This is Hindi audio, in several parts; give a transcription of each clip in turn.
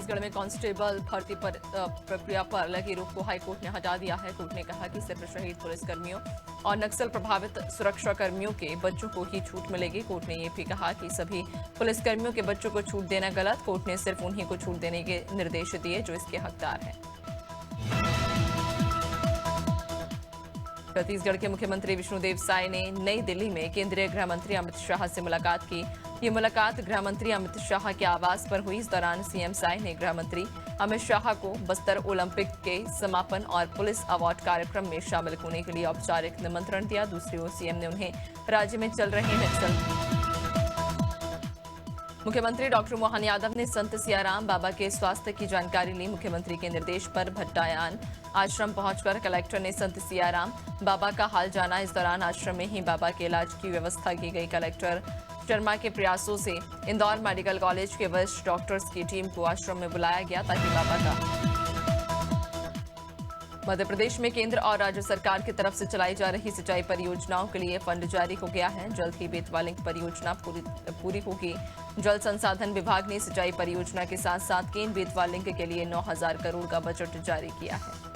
छत्तीसगढ़ में कांस्टेबल भर्ती प्रक्रिया पर लगी रोक को हाईकोर्ट ने हटा दिया है। कोर्ट ने कहा कि सिर्फ शहीद पुलिसकर्मियों और नक्सल प्रभावित सुरक्षा कर्मियों के बच्चों को ही छूट मिलेगी। कोर्ट ने यह भी कहा कि सभी पुलिसकर्मियों के बच्चों को छूट देना गलत। कोर्ट ने सिर्फ उन्हीं को छूट देने के निर्देश दिए जो इसके हकदार हैं। छत्तीसगढ़ के मुख्यमंत्री विष्णुदेव साय ने नई दिल्ली में केंद्रीय गृह मंत्री अमित शाह से मुलाकात की। ये मुलाकात गृह मंत्री अमित शाह के आवास पर हुई। इस दौरान सीएम साय ने गृह मंत्री अमित शाह को बस्तर ओलंपिक के समापन और पुलिस अवार्ड कार्यक्रम में शामिल होने के लिए औपचारिक निमंत्रण दिया। दूसरी ओर सीएम ने उन्हें राज्य में चल रहे नक्सल मुख्यमंत्री डॉक्टर मोहन यादव ने संत सियाराम बाबा के स्वास्थ्य की जानकारी ली। मुख्यमंत्री के निर्देश पर भट्टायान आश्रम पहुंचकर कलेक्टर ने संत सियाराम बाबा का हाल जाना। इस दौरान आश्रम में ही बाबा के इलाज की व्यवस्था की गई। कलेक्टर शर्मा के प्रयासों से इंदौर मेडिकल कॉलेज के वरिष्ठ डॉक्टर्स की टीम को आश्रम में बुलाया गया ताकि बाबा का मध्य प्रदेश में केंद्र और राज्य सरकार की तरफ से चलाई जा रही सिंचाई परियोजनाओं के लिए फंड जारी हो गया है। जल्द ही बेतवा लिंक परियोजना पूरी होगी। जल संसाधन विभाग ने सिंचाई परियोजना के साथ साथ केन बेतवा लिंक के लिए 9,000 करोड़ का बजट जारी किया है।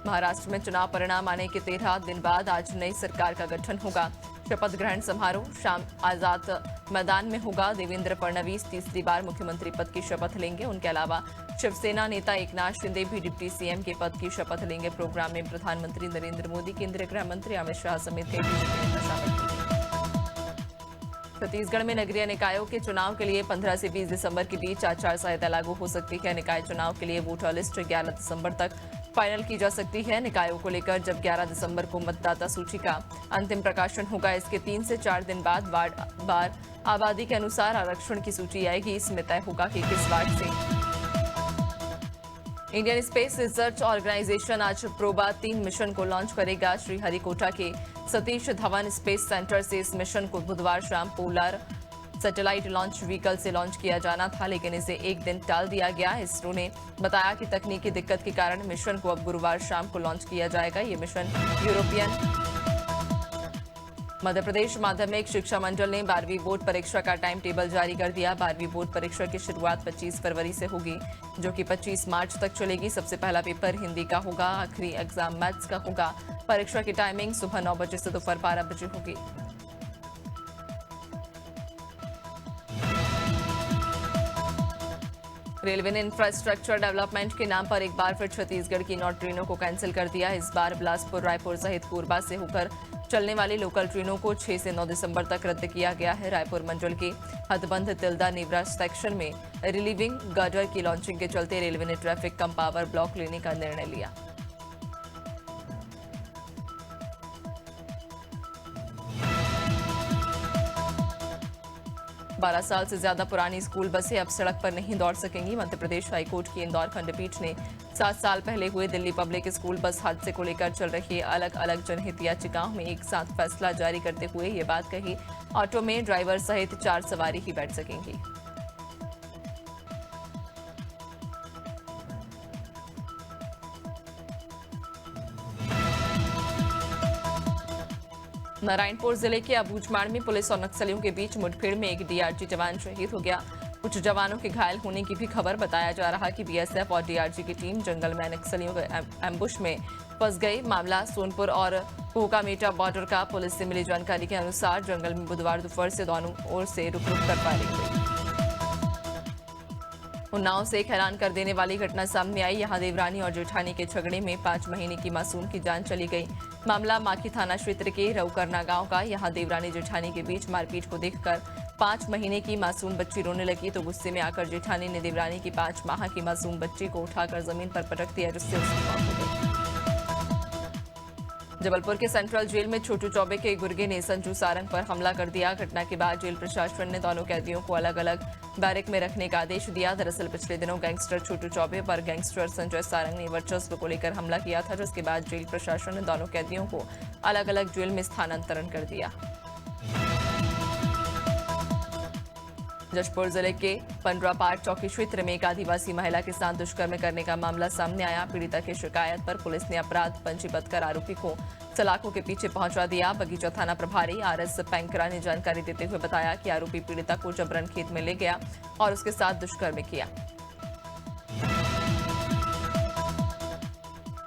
महाराष्ट्र में चुनाव परिणाम आने के 13 दिन बाद आज नई सरकार का गठन होगा। शपथ ग्रहण समारोह शाम आजाद मैदान में होगा। देवेंद्र फडणवीस तीसरी बार मुख्यमंत्री पद की शपथ लेंगे। उनके अलावा शिवसेना नेता एकनाथ शिंदे भी डिप्टी सीएम के पद की शपथ लेंगे। प्रोग्राम में प्रधानमंत्री नरेंद्र मोदी, केंद्रीय गृह मंत्री अमित शाह समेत कई बीजेपी नेता शामिल होंगे। छत्तीसगढ़ में नगरीय निकायों के चुनाव के लिए 15 से 20 दिसंबर के बीच आचार संहिता लागू हो सकती है। निकाय चुनाव के लिए वोटर लिस्ट 11 दिसंबर तक फाइनल की जा सकती है। निकायों को लेकर जब 11 दिसंबर को मतदाता सूची का अंतिम प्रकाशन होगा, इसके 3 से 4 दिन बाद वार्ड आबादी के अनुसार आरक्षण की सूची आएगी। इसमें तय होगा कि किस वार्ड से। इंडियन स्पेस रिसर्च ऑर्गेनाइजेशन आज प्रोबा 3 मिशन को लॉन्च करेगा। श्रीहरिकोटा के सतीश धवन स्पेस सेंटर से इस मिशन को बुधवार शाम पोलर सैटेलाइट लॉन्च व्हीकल से लॉन्च किया जाना था, लेकिन इसे एक दिन टाल दिया गया। इसरो ने बताया कि तकनीकी दिक्कत के कारण मिशन को अब गुरुवार शाम को लॉन्च किया जाएगा। ये मिशन यूरोपियन मध्य प्रदेश माध्यमिक शिक्षा मंडल ने 12वीं बोर्ड परीक्षा का टाइम टेबल जारी कर दिया। 12वीं बोर्ड परीक्षा की शुरुआत 25 फरवरी से होगी, जो कि 25 मार्च तक चलेगी। सबसे पहला पेपर हिंदी का होगा, आखिरी एग्जाम मैथ्स का होगा। परीक्षा की टाइमिंग सुबह 9 बजे से दोपहर 12 बजे होगी। रेलवे ने इंफ्रास्ट्रक्चर डेवलपमेंट के नाम पर एक बार फिर छत्तीसगढ़ की 9 ट्रेनों को कैंसिल कर दिया। इस बार बिलासपुर, रायपुर सहित कोरबा से होकर चलने वाली लोकल ट्रेनों को 6 से 9 दिसंबर तक रद्द किया गया है। रायपुर मंडल के हथबंध तिल्दा नेवरा सेक्शन में रिलीविंग गर्डर की लॉन्चिंग के चलते रेलवे ने ट्रैफिक कम पावर ब्लॉक लेने का निर्णय लिया। बारह साल से ज्यादा पुरानी स्कूल बसें अब सड़क पर नहीं दौड़ सकेंगी। मध्य प्रदेश हाईकोर्ट की इंदौर खंडपीठ ने 7 साल पहले हुए दिल्ली पब्लिक स्कूल बस हादसे को लेकर चल रही अलग अलग जनहित याचिकाओं में एक साथ फैसला जारी करते हुए ये बात कही, ऑटो में ड्राइवर सहित 4 सवारी ही बैठ सकेंगी। नारायणपुर जिले के अबूझमाड़ में पुलिस और नक्सलियों के बीच मुठभेड़ में एक डीआरजी जवान शहीद हो गया। कुछ जवानों के घायल होने की भी खबर। बताया जा रहा कि बीएसएफ और डीआरजी की टीम जंगल में नक्सलियों के एम्बुश में फंस गई। मामला सोनपुर और कोकामेटा बॉर्डर का। पुलिस से मिली जानकारी के अनुसार जंगल में बुधवार दोपहर से दोनों ओर से रुक रुक कर फायरिंग हुई। उन्नाव से एक हैरान कर देने वाली घटना सामने आई। यहां देवरानी और जेठानी के झगड़े में 5 महीने की मासूम की जान चली गई। मामला माखी थाना क्षेत्र के रउकरना गांव का। यहां देवरानी जेठानी के बीच मारपीट को देखकर 5 महीने की मासूम बच्ची रोने लगी तो गुस्से में आकर जेठानी ने देवरानी की 5 माह की मासूम बच्ची को उठाकर जमीन पर पटक दिया, जिससे उसकी मौत हो गई। जबलपुर के सेंट्रल जेल में छोटू चौबे के गुर्गे ने संजू सारंग पर हमला कर दिया। घटना के बाद जेल प्रशासन ने दोनों कैदियों को अलग अलग बैरक में रखने का आदेश दिया। दरअसल पिछले दिनों गैंगस्टर छोटू चौबे पर गैंगस्टर संजय सारंग ने वर्चस्व को लेकर हमला किया था, जिसके बाद जेल प्रशासन ने दोनों कैदियों को अलग अलग जेल में स्थानांतरण कर दिया। जशपुर जिले के पंडरापाट चौकी क्षेत्र में एक आदिवासी महिला के साथ दुष्कर्म करने का मामला सामने आया। पीड़िता की शिकायत पर पुलिस ने अपराध पंजीबद्ध कर आरोपी को सलाखों के पीछे पहुंचा दिया। बगीचा थाना प्रभारी आरएस पैंकरा ने जानकारी देते हुए बताया कि आरोपी पीड़िता को जबरन खेत में ले गया और उसके साथ दुष्कर्म किया।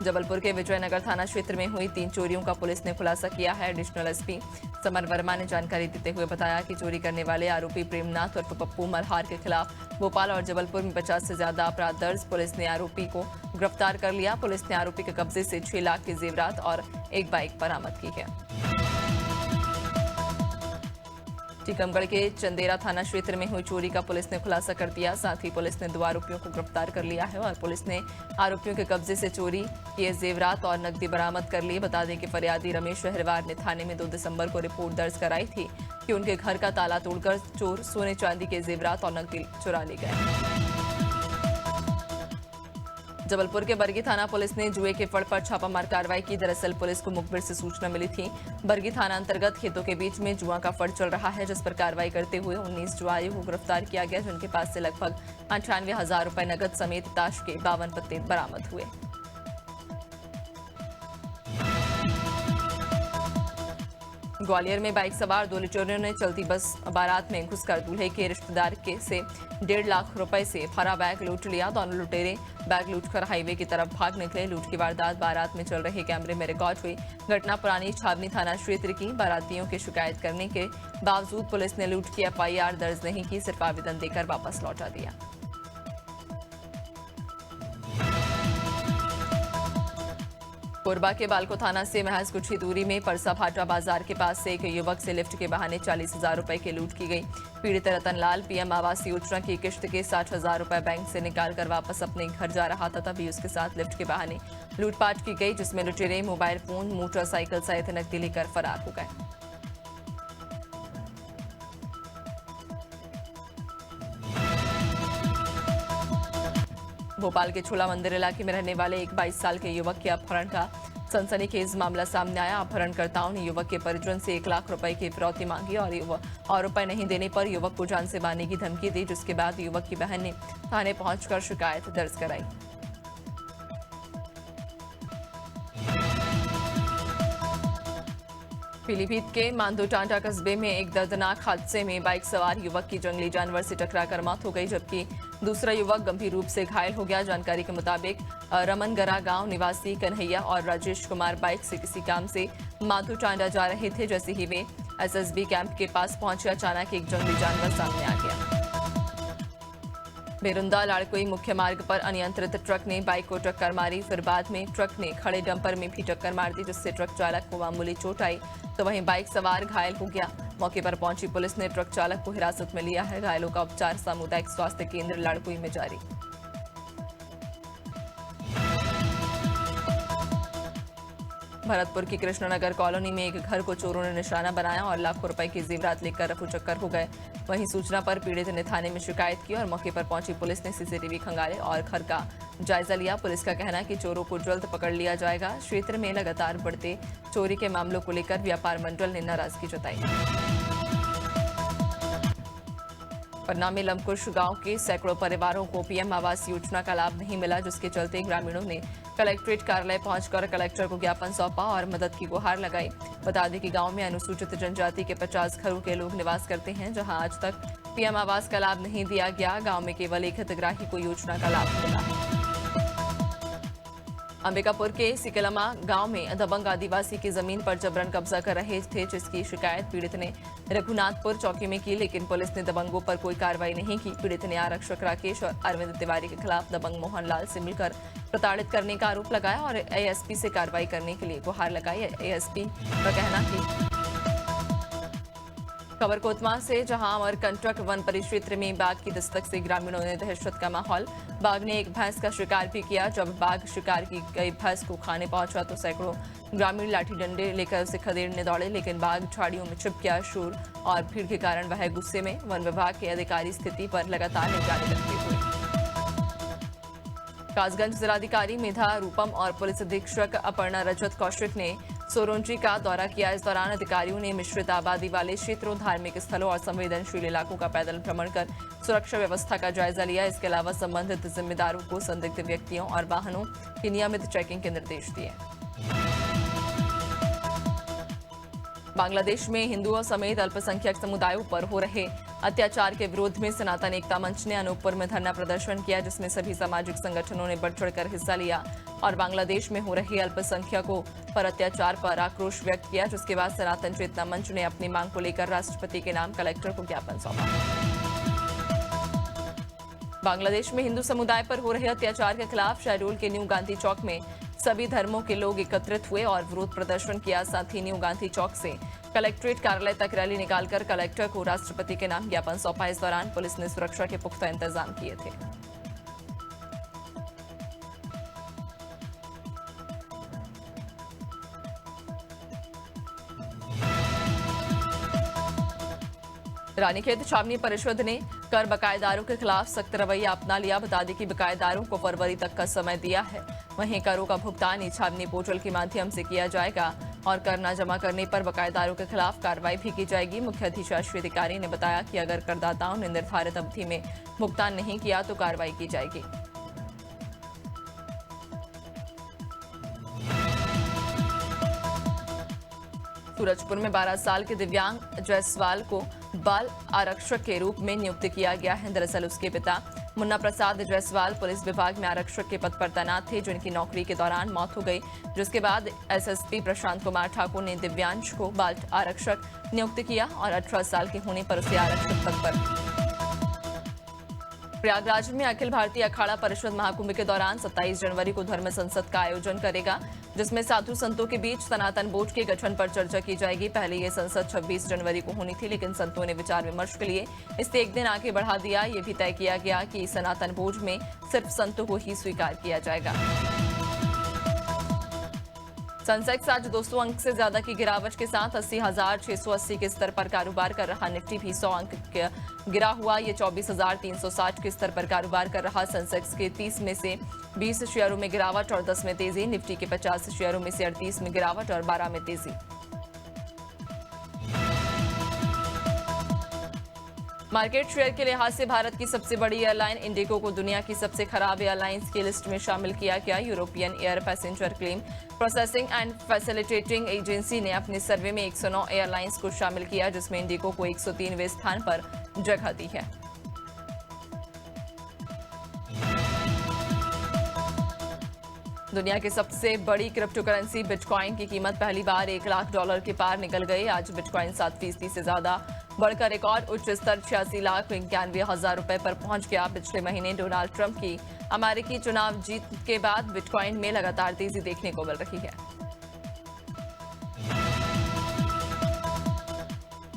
जबलपुर के विजयनगर थाना क्षेत्र में हुई 3 चोरियों का पुलिस ने खुलासा किया है। एडिशनल एसपी समर वर्मा ने जानकारी देते हुए बताया कि चोरी करने वाले आरोपी प्रेमनाथ उर्फ पप्पू मल्हार के खिलाफ भोपाल और जबलपुर में 50 से ज्यादा अपराध दर्ज। पुलिस ने आरोपी को गिरफ्तार कर लिया। पुलिस ने आरोपी के कब्जे से 6 लाख के जेवरात और एक बाइक बरामद की है। टीकमगढ़ के चंदेरा थाना क्षेत्र में हुई चोरी का पुलिस ने खुलासा कर दिया। साथ ही पुलिस ने 2 आरोपियों को गिरफ्तार कर लिया है और पुलिस ने आरोपियों के कब्जे से चोरी किए जेवरात और नकदी बरामद कर ली। बता दें कि फरियादी रमेश अहरवार ने थाने में 2 दिसंबर को रिपोर्ट दर्ज कराई थी कि उनके घर का ताला तोड़कर चोर सोने चांदी के जेवरात और नकदी चुरा ले गए। जबलपुर के बरगी थाना पुलिस ने जुए के फड़ पर छापामार कार्रवाई की। दरअसल पुलिस को मुखबिर से सूचना मिली थी। बरगी थाना अंतर्गत खेतों के बीच में जुआ का फड़ चल रहा है, जिस पर कार्रवाई करते हुए 19 जुआरियों को गिरफ्तार किया गया, जिनके पास से लगभग 98,000 रुपए नकद समेत ताश के 52 पत्ते बरामद हुए। ग्वालियर में बाइक सवार 2 लुटेरों ने चलती बस बारात में घुसकर दूल्हे के रिश्तेदार के से 1.5 लाख रुपए से भरा बैग लूट लिया। दोनों लुटेरे बैग लूटकर हाईवे की तरफ भाग निकले। लूट की वारदात बारात में चल रहे कैमरे में रिकॉर्ड हुई। घटना पुरानी छावनी थाना क्षेत्र की। बारातियों की शिकायत करने के बावजूद पुलिस ने लूट की FIR दर्ज नहीं की, सिर्फ आवेदन देकर वापस लौटा दिया। कोरबा के बालको थाना से महज कुछ ही दूरी में परसा भाटा बाजार के पास से एक युवक से लिफ्ट के बहाने 40,000 रुपए की लूट की गई। पीड़ित रतन लाल PM आवास योजना की किश्त के 60,000 रुपए बैंक से निकालकर वापस अपने घर जा रहा था, तभी उसके साथ लिफ्ट के बहाने लूटपाट की गई, जिसमें लुटेरे मोबाइल फोन, मोटरसाइकिल सहित नकदी लेकर फरार हो गए। भोपाल के छोला मंदिर इलाके में रहने वाले एक 22 साल के युवक के अपहरण का सनसनीखेज मामला सामने आया। अपहरणकर्ताओं ने युवक के परिजन से 1 लाख रुपए की फिरौती मांगी और रुपए नहीं देने पर युवक को जान से मारने की धमकी दी, जिसके बाद युवक की बहन ने थाने पहुंचकर शिकायत दर्ज कराई। पीलीभीत के मांदोटांडा कस्बे में एक दर्दनाक हादसे में बाइक सवार युवक की जंगली जानवर से टकराकर मौत हो गई, जबकि दूसरा युवक गंभीर रूप से घायल हो गया। जानकारी के मुताबिक रमनगरा गांव निवासी कन्हैया और राजेश कुमार बाइक से किसी काम से मांदोटांडा जा रहे थे। जैसे ही वे SSB कैंप के पास पहुंचे, अचानक एक जंगली जानवर सामने आ गया। बेरुंदा लाड़कोई मुख्य मार्ग पर अनियंत्रित ट्रक ने बाइक को टक्कर मारी। फिर बाद में ट्रक ने खड़े डंपर में भी टक्कर मार दी, जिससे ट्रक चालक को मामूली चोट आई, तो वहीं बाइक सवार घायल हो गया। मौके पर पहुंची पुलिस ने ट्रक चालक को हिरासत में लिया है। घायलों का उपचार सामुदायिक स्वास्थ्य केंद्र लाड़कोई में जारी। भरतपुर की कृष्णनगर कॉलोनी में एक घर को चोरों ने निशाना बनाया और लाखों रुपए की जेवरात लेकर रफू चक्कर हो गए। वहीं सूचना पर पीड़ित ने थाने में शिकायत की और मौके पर पहुंची पुलिस ने CCTV खंगाले और घर का जायजा लिया। पुलिस का कहना है कि चोरों को जल्द पकड़ लिया जाएगा। क्षेत्र में लगातार बढ़ते चोरी के मामलों को लेकर व्यापार मंडल ने नाराजगी जताई। पन्ना में लमकुश गांव के सैकड़ों परिवारों को PM आवास योजना का लाभ नहीं मिला, जिसके चलते ग्रामीणों ने कलेक्ट्रेट कार्यालय पहुंचकर कलेक्टर को ज्ञापन सौंपा और मदद की गुहार लगाई। बता दें कि गांव में अनुसूचित जनजाति के 50 घरों के लोग निवास करते हैं, जहां आज तक PM आवास का लाभ नहीं दिया गया। गांव में केवल एक हितग्राही को योजना का लाभ मिला है। अंबिकापुर के सिकलमा गांव में दबंग आदिवासी की जमीन पर जबरन कब्जा कर रहे थे, जिसकी शिकायत पीड़ित ने रघुनाथपुर चौकी में की, लेकिन पुलिस ने दबंगों पर कोई कार्रवाई नहीं की। पीड़ित ने आरक्षक राकेश और अरविंद तिवारी के खिलाफ दबंग मोहनलाल से मिलकर प्रताड़ित करने का आरोप लगाया और ASP से कार्रवाई करने के लिए गुहार लगाई। ASP का कहना कि खबर कोतमा से, जहां अमरकंटक वन परिक्षेत्र में बाघ की दस्तक से ग्रामीणों ने दहशत का माहौल। बाघ ने एक भैंस का शिकार भी किया। जब बाघ शिकार की गई भैंस को खाने पहुंचा तो सैकड़ों ग्रामीण लाठी डंडे लेकर उसे खदेड़ने दौड़े, लेकिन बाघ झाड़ियों में छिप गया। शोर और भीड़ के कारण वह गुस्से में वन विभाग के अधिकारी स्थिति पर लगातार निगरानी रखते हुए। कासगंज जिलाधिकारी मेधा रूपम और पुलिस अधीक्षक अपर्णा रजत कौशिक ने सोरोंची का दौरा किया। इस दौरान अधिकारियों ने मिश्रित आबादी वाले क्षेत्रों, धार्मिक स्थलों और संवेदनशील इलाकों का पैदल भ्रमण कर सुरक्षा व्यवस्था का जायजा लिया। इसके अलावा संबंधित जिम्मेदारों को संदिग्ध व्यक्तियों और वाहनों की नियमित चेकिंग के निर्देश दिए। बांग्लादेश में हिंदुओं समेत अल्पसंख्यक समुदायों पर हो रहे अत्याचार के विरोध में सनातन एकता मंच ने अनूपपुर में धरना प्रदर्शन किया, जिसमें सभी सामाजिक संगठनों ने बढ़ चढ़कर हिस्सा लिया और बांग्लादेश में हो रहे अल्पसंख्यकों पर अत्याचार पर आक्रोश व्यक्त किया। जिसके बाद सनातन चेतना मंच ने अपनी मांग को लेकर राष्ट्रपति के नाम कलेक्टर को ज्ञापन सौंपा। बांग्लादेश में हिंदू समुदाय पर हो रहे अत्याचार के खिलाफ शहडोल के न्यू गांधी चौक में सभी धर्मों के लोग एकत्रित हुए और विरोध प्रदर्शन किया। साथ ही न्यू गांधी चौक से कलेक्ट्रेट कार्यालय तक रैली निकालकर कलेक्टर को राष्ट्रपति के नाम ज्ञापन सौंपा। इस दौरान पुलिस ने सुरक्षा के पुख्ता इंतजाम किए थे। रानीखेत छावनी परिषद ने कर बकायेदारों के खिलाफ सख्त रवैया अपना लिया। बता दें कि बकायेदारों को फरवरी तक का समय दिया है। वहीं करों का भुगतान ही छावनी पोर्टल के माध्यम से किया जाएगा और कर न जमा करने पर बकायेदारों के खिलाफ कार्रवाई भी की जाएगी। मुख्य अधिशासी अधिकारी ने बताया कि अगर करदाताओं ने निर्धारित अवधि में भुगतान नहीं किया तो कार्रवाई की जाएगी। सूरजपुर में 12 साल के दिव्यांग जायसवाल को बाल आरक्षक के रूप में नियुक्त किया गया है। दरअसल उसके पिता मुन्ना प्रसाद जायसवाल पुलिस विभाग में आरक्षक के पद पर तैनात थे, जिनकी नौकरी के दौरान मौत हो गई। जिसके बाद एसएसपी प्रशांत कुमार ठाकुर ने दिव्यांश को बाल आरक्षक नियुक्त किया और 18 साल के होने पर उसे आरक्षक पद पर। प्रयागराज में अखिल भारतीय अखाड़ा परिषद महाकुंभ के दौरान 27 जनवरी को धर्म संसद का आयोजन करेगा, जिसमें साधु संतों के बीच सनातन बोर्ड के गठन पर चर्चा की जाएगी। पहले ये संसद 26 जनवरी को होनी थी, लेकिन संतों ने विचार विमर्श के लिए इसे एक दिन आगे बढ़ा दिया। ये भी तय किया गया कि सनातन बोर्ड में सिर्फ संतों को ही स्वीकार किया जाएगा। सेंसेक्स आज 200 अंक से ज्यादा की गिरावट के साथ 80,680 के स्तर पर कारोबार कर रहा। निफ्टी भी 100 अंक गिरा हुआ, ये 24,360 के स्तर पर कारोबार कर रहा। सेंसेक्स के 30 में से 20 शेयरों में गिरावट और 10 में तेजी। निफ्टी के 50 शेयरों में से 38 में गिरावट और 12 में तेजी। मार्केट शेयर के लिहाज से भारत की सबसे बड़ी एयरलाइन इंडिगो को दुनिया की सबसे खराब एयरलाइंस की लिस्ट में शामिल किया गया। European air passenger claim processing and facilitating agency ने अपने सर्वे में 109 एयरलाइंस को शामिल किया, जिसमें इंडिगो को 103वें स्थान पर जगह दी है। दुनिया की सबसे बड़ी क्रिप्टो करेंसी बिटकॉइन की कीमत पहली बार $1,00,000 के पार निकल गई। आज बिटकॉइन 7% से ज्यादा बढ़कर रिकॉर्ड उच्च स्तर 86,91,000 रुपए पर पहुंच गया। पिछले महीने डोनाल्ड ट्रंप की अमेरिकी चुनाव जीत के बाद बिटकॉइन में लगातार तेजी देखने को मिल रही है।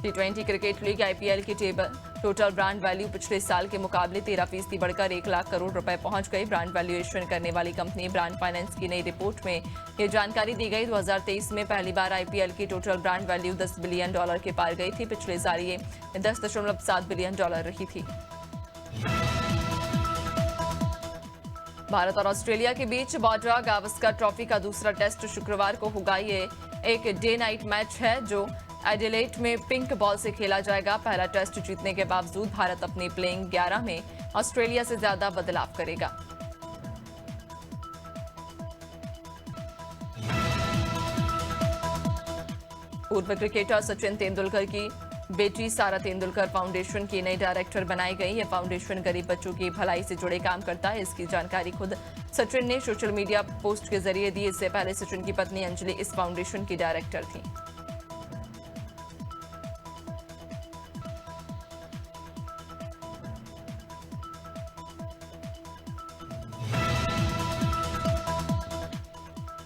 T20 क्रिकेट लीग आईपीएल की टोटल ब्रांड वैल्यू पिछले साल के मुकाबले 13% बढ़कर 1,00,000 करोड़ रुपए पहुंच गई। ब्रांड वैल्यूएशन करने वाली कंपनी ब्रांड फाइनेंस की नई रिपोर्ट में ये जानकारी दी गई। 2023 में पहली बार आईपीएल की टोटल ब्रांड वैल्यू $10 बिलियन के पार गई थी। पिछले साल ये $10.7 बिलियन रही थी। भारत और ऑस्ट्रेलिया के बीच बॉर्डर गावस्कर ट्रॉफी का दूसरा टेस्ट शुक्रवार को होगा। ये एक डे नाइट मैच है जो एडिलेड में पिंक बॉल से खेला जाएगा। पहला टेस्ट जीतने के बावजूद भारत अपनी प्लेइंग 11 में ऑस्ट्रेलिया से ज्यादा बदलाव करेगा। पूर्व क्रिकेटर सचिन तेंदुलकर की बेटी सारा तेंदुलकर फाउंडेशन की नई डायरेक्टर बनाई गई। यह फाउंडेशन गरीब बच्चों की भलाई से जुड़े काम करता है। इसकी जानकारी खुद सचिन ने सोशल मीडिया पोस्ट के जरिए दी। इससे पहले सचिन की पत्नी अंजलि इस फाउंडेशन की डायरेक्टर थी।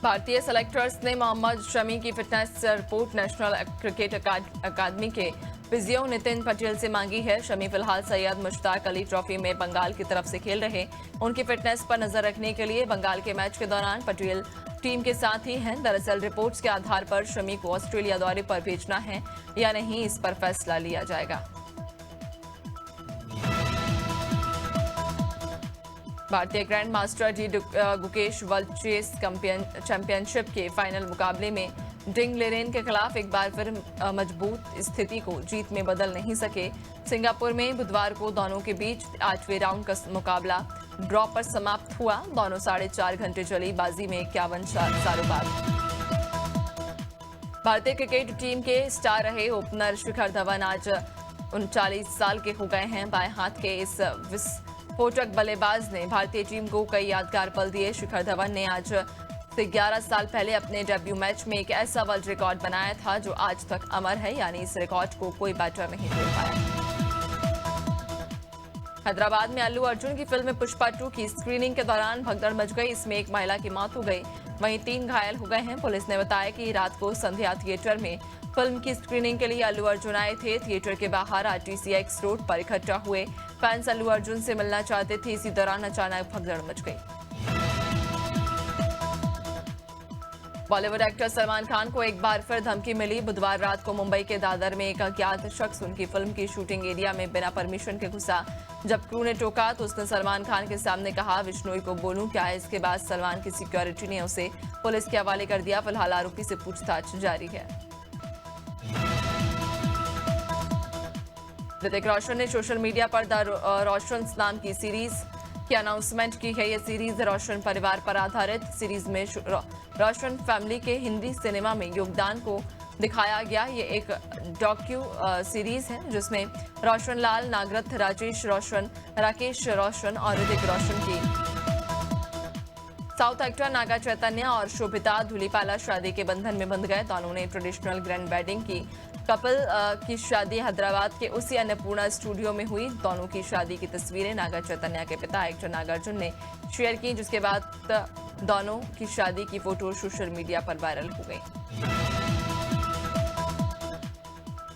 भारतीय सेलेक्टर्स ने मोहम्मद शमी की फिटनेस रिपोर्ट नेशनल क्रिकेट अकादमी के फिजियो नितिन पटेल से मांगी है। शमी फिलहाल सैयद मुश्ताक अली ट्रॉफी में बंगाल की तरफ से खेल रहे। उनकी फिटनेस पर नजर रखने के लिए बंगाल के मैच के दौरान पटेल टीम के साथ ही हैं। दरअसल रिपोर्ट्स के आधार पर शमी को ऑस्ट्रेलिया दौरे पर भेजना है या नहीं, इस पर फैसला लिया जाएगा। भारतीय grand master D Gukesh world chess championship के फाइनल मुकाबले में डिंग लेरेन के खिलाफ एक बार फिर मजबूत स्थिति को जीत में बदल नहीं सके। सिंगापुर में बुधवार को दोनों के बीच 8वें राउंड का मुकाबला ड्रॉ पर समाप्त हुआ। दोनों 4.5 घंटे चली बाजी में 51 सालों बाद। भारतीय क्रिकेट टीम के स्टार रहे ओपनर शिखर धवन आज 39 साल के हो गए हैं। बाएं हाथ के इस विस्फोटक बल्लेबाज ने भारतीय टीम को कई यादगार पल दिए। शिखर धवन ने आज से 11 साल पहले अपने डेब्यू मैच में एक ऐसा वर्ल्ड रिकॉर्ड बनाया था जो आज तक अमर है, यानी इस रिकॉर्ड को कोई बैटर नहीं तोड़ पाया। हैदराबाद में अल्लू अर्जुन की फिल्म पुष्पा 2 की स्क्रीनिंग के दौरान भगदड़ मच गई। इसमें एक महिला की मौत हो गई, वहीं 3 घायल हो गए हैं। पुलिस ने बताया कि रात को संध्या थिएटर में फिल्म की स्क्रीनिंग के लिए अल्लू अर्जुन आए थे। थिएटर के बाहर आरटीसी एक्स रोड पर इकट्ठा हुए फैंस अल्लू अर्जुन से मिलना चाहते थे। इसी दौरान अचानक भगदड़ मच गई। बॉलीवुड एक्टर सलमान खान को एक बार फिर धमकी मिली। बुधवार रात को मुंबई के दादर में एक अज्ञात शख्स उनकी फिल्म की शूटिंग एरिया में बिना परमिशन के घुसा। जब क्रू ने टोका तो उसने सलमान खान के सामने कहा, विश्नोई को बोलूं क्या है। इसके बाद सलमान की सिक्योरिटी ने उसे पुलिस के हवाले कर दिया। फिलहाल आरोपी से पूछताछ जारी है। ऋतिक रोशन ने सोशल मीडिया पर द रोशंस नाम की सीरीज की अनाउंसमेंट की है। यह सीरीज रोशन परिवार पर आधारित सीरीज में रोशन फैमिली के हिंदी सिनेमा में योगदान को दिखाया गया। ये एक डॉक्यू सीरीज है जिसमें रोशन लाल, नागरथ, राजेश रोशन, राकेश रोशन और ऋतिक रोशन की साउथ एक्टर नागा चैतन्य और शोभिता धूलीपाला शादी के बंधन में बंध गए। दोनों ने ट्रेडिशनल ग्रैंड वेडिंग की। कपल की शादी हैदराबाद के उसी अन्नपूर्णा स्टूडियो में हुई। दोनों की शादी की तस्वीरें नागा चैतन्य के पिता एक्टर नागार्जुन ने शेयर की, जिसके बाद दोनों की शादी की फोटो सोशल मीडिया पर वायरल हो गई।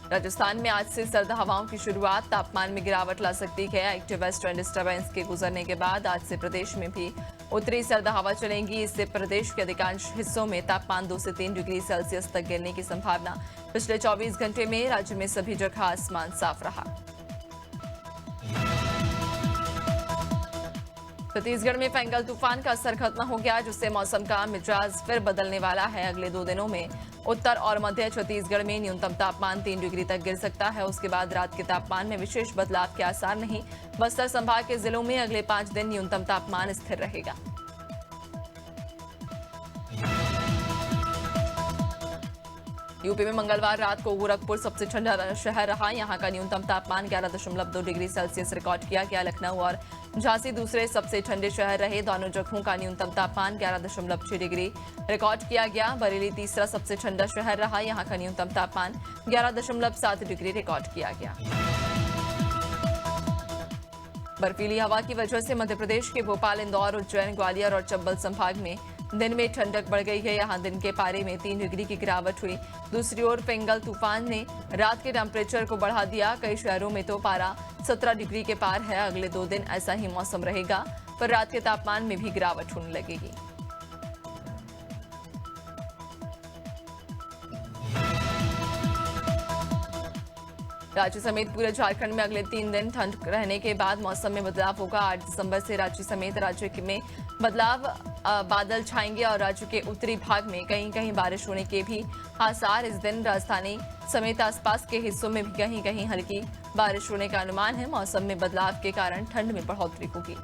राजस्थान में आज से सर्द हवाओं की शुरुआत, तापमान में गिरावट ला सकती है। एक्टिव वेस्टर्न डिस्टर्बेंस के गुजरने के बाद आज से प्रदेश में भी उत्तरी सर्द हवा चलेंगी। इससे प्रदेश के अधिकांश हिस्सों में तापमान 2 से 3 डिग्री सेल्सियस तक गिरने की संभावना। पिछले 24 घंटे में राज्य में सभी जगह आसमान साफ रहा। छत्तीसगढ़ में फेंगल तूफान का असर खत्म हो गया, जिससे मौसम का मिजाज फिर बदलने वाला है। अगले 2 दिनों में उत्तर और मध्य छत्तीसगढ़ में न्यूनतम तापमान 3 डिग्री तक गिर सकता है। उसके बाद रात के तापमान में विशेष बदलाव के आसार नहीं। बस्तर संभाग के जिलों में अगले 5 दिन न्यूनतम तापमान स्थिर रहेगा। यूपी में मंगलवार रात को गोरखपुर सबसे ठंडा शहर रहा। यहां का न्यूनतम तापमान 11.2 डिग्री सेल्सियस रिकॉर्ड किया गया। लखनऊ और झांसी दूसरे सबसे ठंडे शहर रहे। दोनों जगहों का न्यूनतम तापमान 11.6 डिग्री रिकॉर्ड किया गया। बरेली तीसरा सबसे ठंडा शहर रहा। यहां का न्यूनतम तापमान 11.7 डिग्री रिकॉर्ड किया गया। बर्फीली हवा की वजह से मध्य प्रदेश के भोपाल, इंदौर, उज्जैन, ग्वालियर और चंबल संभाग में दिन में ठंडक बढ़ गई है। यहां दिन के पारे में 3 डिग्री की गिरावट हुई। दूसरी ओर फेंगल तूफान ने रात के टेम्परेचर को बढ़ा दिया। कई शहरों में तो पारा 17 डिग्री के पार है। अगले 2 दिन ऐसा ही मौसम रहेगा, पर रात के तापमान में भी गिरावट होने लगेगी। राज्य समेत पूरे झारखंड में अगले 3 दिन ठंड रहने के बाद मौसम में बदलाव होगा। 8 दिसंबर से राज्य समेत राज्य में बादल छाएंगे और राज्य के उत्तरी भाग में कहीं कहीं बारिश होने के भी आसार। इस दिन राजधानी समेत आसपास के हिस्सों में भी कहीं कहीं हल्की बारिश होने का अनुमान है। मौसम में बदलाव के कारण ठंड में बढ़ोतरी होगी।